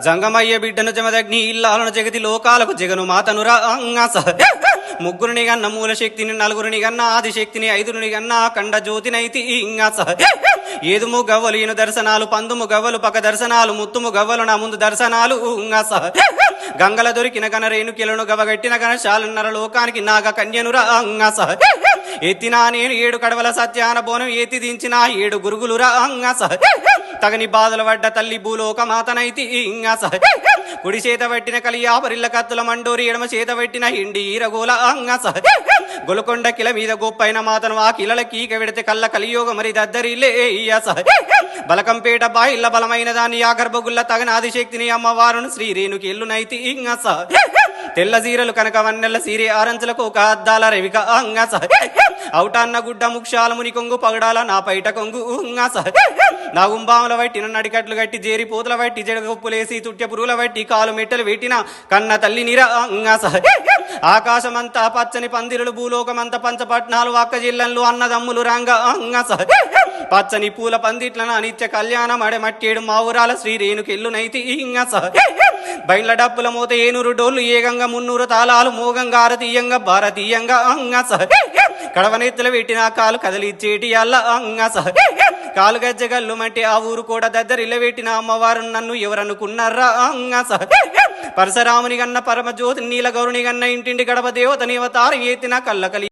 జంగమయ్య బిడ్డను జమదగ్ని ఇల్లాలను జగతి లోకాలకు జగను మాతను రాంగస ముగ్గురుని గన్న మూల శక్తిని నలుగురిని గన్న ఆదిశక్తిని ఐదుని గన్న కండ జ్యోతినైతి ఇంగస ఏదుము గవ్వలు ఈను దర్శనాలు పందుము గవ్వలు పక్క దర్శనాలు ముత్తుము గవ్వలు నా ముందు దర్శనాలు ఉంగస గంగల దొరికిన గన రేణుకిలను గవగట్టిన గన శాలున్నర లోకానికి నాగ కన్యను రాంగస ఎత్తినా నేను 7 కడవల సత్యాన బోనం ఎత్తి దించిన 7 గురుగులు రాంగస తగని బాధలు పడ్డ తల్లి భూలోక మాతనైతి ఇంగస కుడి చేత పట్టిన కలియాపరిల్ల కత్తుల మండోరి ఎడమ చేత పట్టిన ఇండి ఈరగోల అంగస గొలకొండ కిల మీద గొప్పైన మాతను ఆ కిలల కీక విడితే కళ్ళ కలియోగ మరి దద్దరిలే బలకంపేట బాయిల్ల బలమైన దాన్ని ఆ గర్భగుల్ల తగన ఆదిశక్తిని అమ్మవారును శ్రీ రేణుకి ఎల్లునైతి ఇంగస తెల్ల సీరలు కనుక వన్నెల్ల సీరే ఆరంచులకు ఒక అద్దాల రవిక అంగస ఔటాన్న గుడ్డ ముక్షాల ముని కొంగు పగడాల నా పైట కొంగు ఉంగస నా గుంబాముల వట్టిన నడికట్లు గట్టి జేరి పూతల వట్టి జడగొప్పులేసి తుట్య పురుగుల వట్టి కాలు మెట్టలు పెట్టిన కన్న తల్లి నిర అంగస ఆకాశమంతా పచ్చని పందిరులు భూలోకమంత పంచపట్నాలు అక్క జిల్లన్లు అన్నదమ్ములు రంగ అంగస పచ్చని పూల పందిట్లను నిత్య కళ్యాణం అడమట్టేడు మా ఊరాల శ్రీ రేణుకెల్లునైతి ఇంగస బయళ్ళ డప్పుల మూత ఏనూరు డోళ్ళు ఏగంగా 300 తాళాలు మోగంగా ఆరతీయంగా భారతీయంగా అంగస కడవనెత్తులు పెట్టిన కాలు కదలిచ్చేటి అల్ల అంగస కాలు గజ్జగల్లు అంటే ఆ ఊరు కూడా దద్దరిల్ల పెట్టిన అమ్మవారు నన్ను ఎవరనుకున్నారా అంగస పరశురాముని గన్న పరమ జ్యోతి నీల గౌరుని గన్న ఇంటింటి గడప దేవతని అవతారం ఎత్తిన కళ్ళ కలి